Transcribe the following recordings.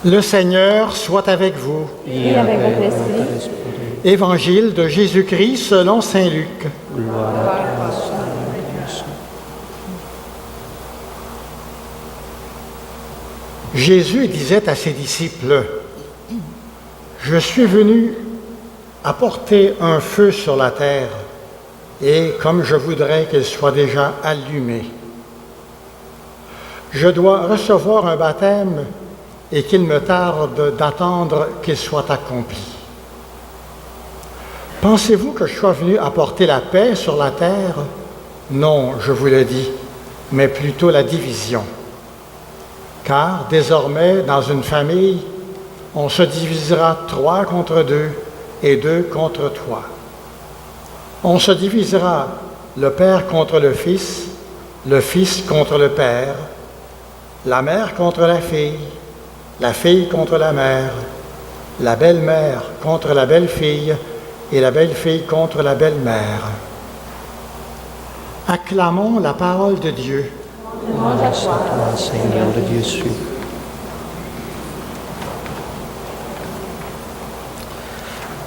Le Seigneur soit avec vous. Et avec votre esprit. Évangile de Jésus-Christ selon saint Luc. Gloire à toi, Seigneur. Jésus disait à ses disciples, « Je suis venu apporter un feu sur la terre, et comme je voudrais qu'il soit déjà allumé. Je dois recevoir un baptême et qu'il me tarde d'attendre qu'il soit accompli. Pensez-vous que je sois venu apporter la paix sur la terre? Non, je vous le dis, mais plutôt la division. Car désormais, dans une famille, on se divisera 3 contre 2 et 2 contre 3. On se divisera le père contre le fils contre le père, la mère contre la fille contre la mère, la belle-mère contre la belle-fille et la belle-fille contre la belle-mère. Acclamons la parole de Dieu. Louange à toi, Seigneur de Dieu suivant.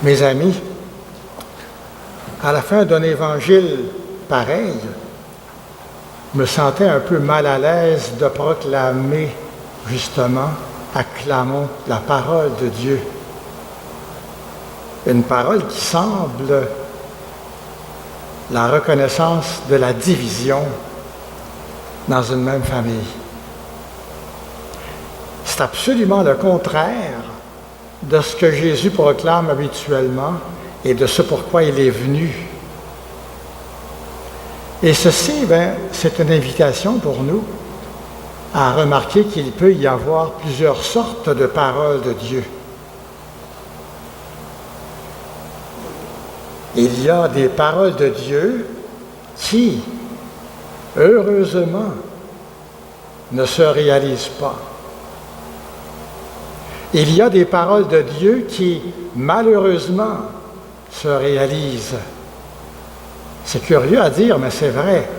Mes amis, à la fin d'un évangile pareil, je me sentais un peu mal à l'aise de proclamer justement « Acclamons la parole de Dieu ». Une parole qui semble la reconnaissance de la division dans une même famille. C'est absolument le contraire de ce que Jésus proclame habituellement et de ce pourquoi il est venu. Et ceci, c'est une invitation pour nous à remarquer qu'il peut y avoir plusieurs sortes de paroles de Dieu. Il y a des paroles de Dieu qui, heureusement, ne se réalisent pas. Il y a des paroles de Dieu qui, malheureusement, se réalisent. C'est curieux à dire, mais c'est vrai.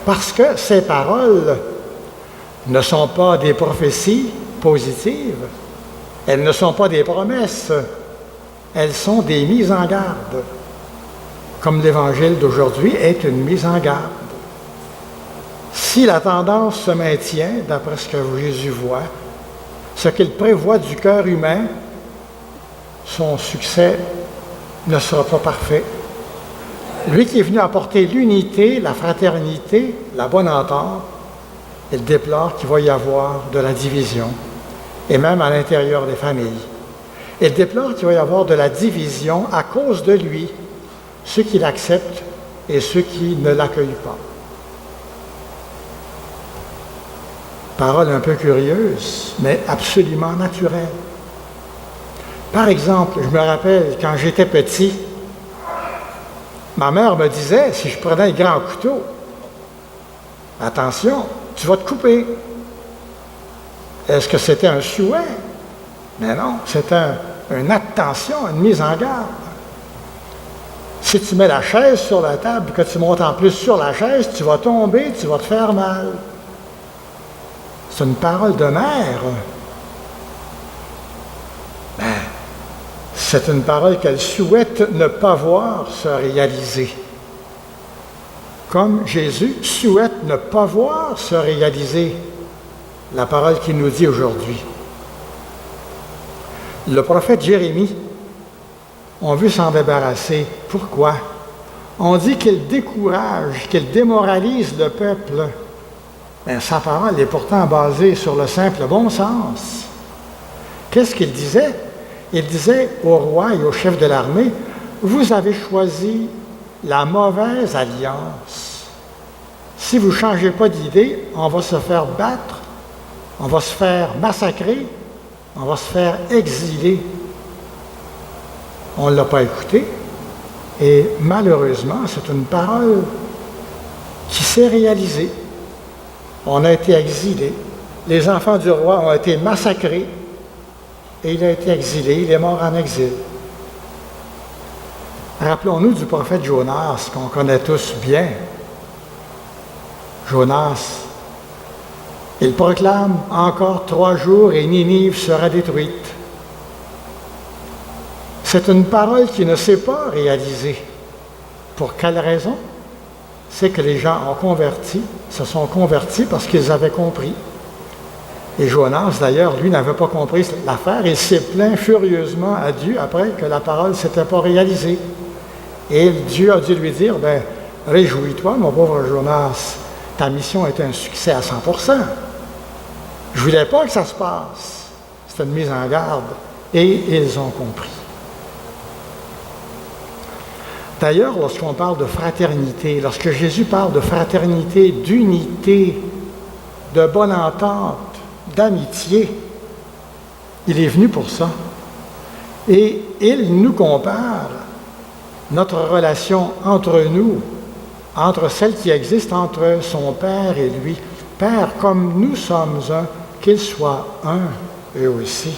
Parce que ces paroles ne sont pas des prophéties positives, elles ne sont pas des promesses, elles sont des mises en garde, comme l'Évangile d'aujourd'hui est une mise en garde. Si la tendance se maintient, d'après ce que Jésus voit, ce qu'il prévoit du cœur humain, son succès ne sera pas parfait. Lui qui est venu apporter l'unité, la fraternité, la bonne entente, il déplore qu'il va y avoir de la division, et même à l'intérieur des familles. Il déplore qu'il va y avoir de la division à cause de lui, ceux qui l'acceptent et ceux qui ne l'accueillent pas. Parole un peu curieuse, mais absolument naturelle. Par exemple, je me rappelle, quand j'étais petit, ma mère me disait, si je prenais un grand couteau, « Attention, tu vas te couper. » Est-ce que c'était un souhait? Mais non, c'était une attention, une mise en garde. Si tu mets la chaise sur la table, que tu montes en plus sur la chaise, tu vas tomber, tu vas te faire mal. C'est une parole de mère. C'est une parole qu'elle souhaite ne pas voir se réaliser. Comme Jésus souhaite ne pas voir se réaliser la parole qu'il nous dit aujourd'hui. Le prophète Jérémie, on veut s'en débarrasser. Pourquoi? On dit qu'il décourage, qu'il démoralise le peuple. Mais sa parole est pourtant basée sur le simple bon sens. Qu'est-ce qu'il disait? Il disait au roi et au chef de l'armée, « Vous avez choisi la mauvaise alliance. Si vous ne changez pas d'idée, on va se faire battre, on va se faire massacrer, on va se faire exiler. » On ne l'a pas écouté. Et malheureusement, c'est une parole qui s'est réalisée. On a été exilés. Les enfants du roi ont été massacrés. Et il a été exilé, il est mort en exil. Rappelons-nous du prophète Jonas, qu'on connaît tous bien. Jonas, Il proclame encore 3 jours et Ninive sera détruite. C'est une parole qui ne s'est pas réalisée. Pour quelle raison? C'est que les gens se sont convertis parce qu'ils avaient compris. Et Jonas, d'ailleurs, lui, n'avait pas compris l'affaire. Il s'est plaint furieusement à Dieu après que la parole ne s'était pas réalisée. Et Dieu a dû lui dire, « Réjouis-toi, mon pauvre Jonas, ta mission est un succès à 100%. Je ne voulais pas que ça se passe. » C'est une mise en garde. Et ils ont compris. D'ailleurs, lorsqu'on parle de fraternité, lorsque Jésus parle de fraternité, d'unité, de bonne entente, d'amitié, il est venu pour ça. Et il nous compare notre relation entre nous, entre celle qui existe entre son Père et lui. Père, comme nous sommes un, qu'ils soient un, eux aussi.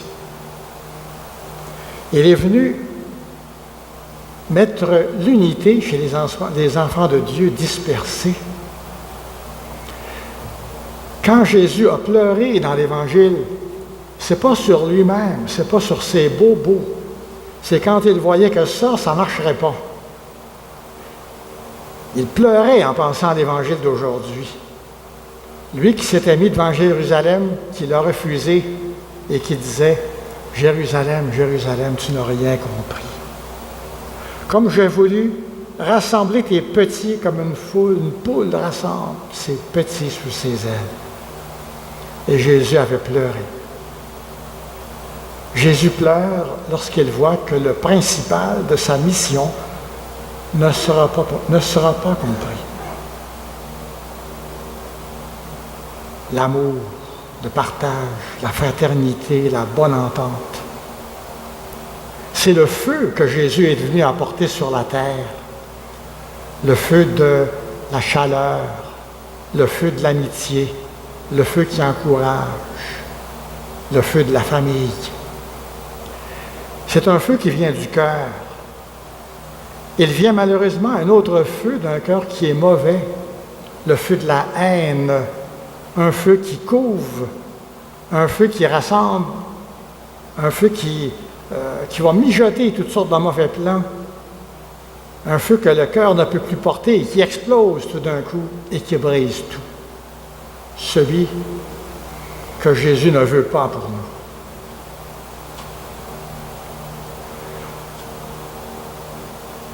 Il est venu mettre l'unité chez les enfants de Dieu dispersés. Quand Jésus a pleuré dans l'Évangile, c'est pas sur lui-même, c'est pas sur ses bobos. C'est quand il voyait que ça ne marcherait pas. Il pleurait en pensant à l'Évangile d'aujourd'hui. Lui qui s'était mis devant Jérusalem, qui l'a refusé et qui disait « Jérusalem, Jérusalem, tu n'as rien compris. Comme j'ai voulu rassembler tes petits comme une poule rassemble ses petits sous ses ailes. » Et Jésus avait pleuré. Jésus pleure lorsqu'il voit que le principal de sa mission ne sera pas compris. L'amour, le partage, la fraternité, la bonne entente. C'est le feu que Jésus est venu apporter sur la terre. Le feu de la chaleur, le feu de l'amitié, le feu qui encourage, le feu de la famille. C'est un feu qui vient du cœur. Il vient malheureusement un autre feu d'un cœur qui est mauvais, le feu de la haine, un feu qui couve, un feu qui rassemble, un feu qui va mijoter toutes sortes de mauvais plans, un feu que le cœur ne peut plus porter et qui explose tout d'un coup et qui brise tout. Celui que Jésus ne veut pas pour nous.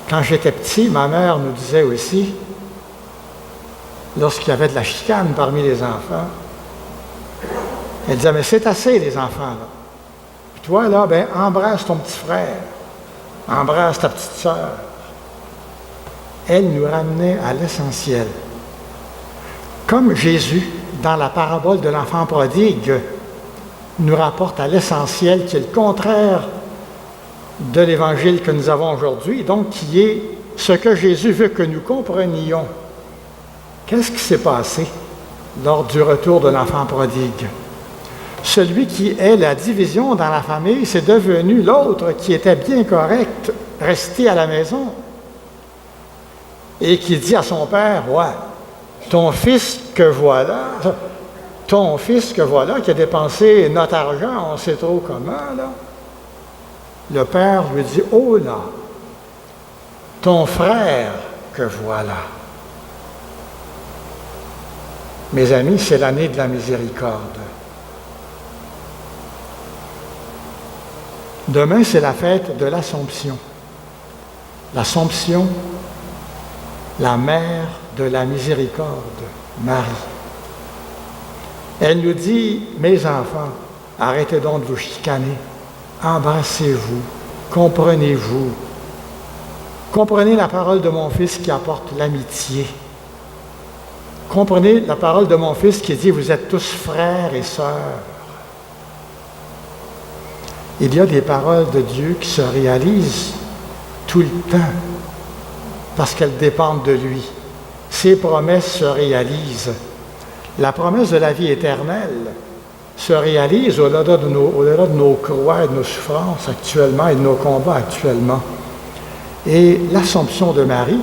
Quand j'étais petit, ma mère nous disait aussi, lorsqu'il y avait de la chicane parmi les enfants, elle disait, mais c'est assez les enfants, là. Puis toi, là, embrasse ton petit frère, embrasse ta petite sœur. Elle nous ramenait à l'essentiel. Comme Jésus, dans la parabole de l'enfant prodigue, nous rapporte à l'essentiel qui est le contraire de l'Évangile que nous avons aujourd'hui, donc qui est ce que Jésus veut que nous comprenions. Qu'est-ce qui s'est passé lors du retour de l'enfant prodigue? Celui qui est la division dans la famille, c'est devenu l'autre qui était bien correct, resté à la maison, et qui dit à son père, « Ouais, ton fils que voilà, qui a dépensé notre argent, on sait trop comment, là. » Le père lui dit, « Oh là, ton frère que voilà. » Mes amis, c'est l'année de la miséricorde. Demain, c'est la fête de l'Assomption. L'Assomption, la mère de la miséricorde, Marie. Elle nous dit, « Mes enfants, arrêtez donc de vous chicaner. Embrassez-vous, comprenez-vous. Comprenez la parole de mon Fils qui apporte l'amitié. Comprenez la parole de mon Fils qui dit, vous êtes tous frères et sœurs. » Il y a des paroles de Dieu qui se réalisent tout le temps parce qu'elles dépendent de lui. Ses promesses se réalisent. La promesse de la vie éternelle se réalise au-delà de nos croix et de nos souffrances actuellement et de nos combats actuellement. Et l'Assomption de Marie,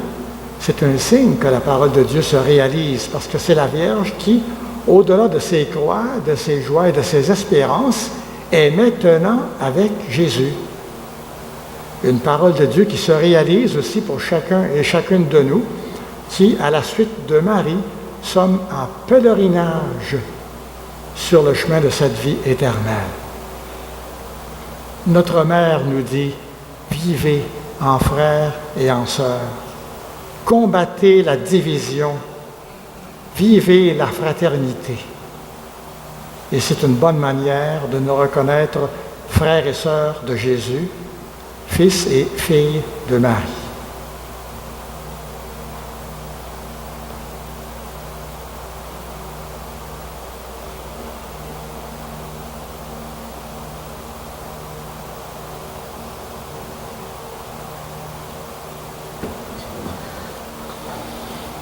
c'est un signe que la parole de Dieu se réalise, parce que c'est la Vierge qui, au-delà de ses croix, de ses joies et de ses espérances, est maintenant avec Jésus. Une parole de Dieu qui se réalise aussi pour chacun et chacune de nous, qui, à la suite de Marie, sommes en pèlerinage sur le chemin de cette vie éternelle. Notre mère nous dit, vivez en frères et en sœurs, combattez la division, vivez la fraternité. Et c'est une bonne manière de nous reconnaître frères et sœurs de Jésus, fils et filles de Marie.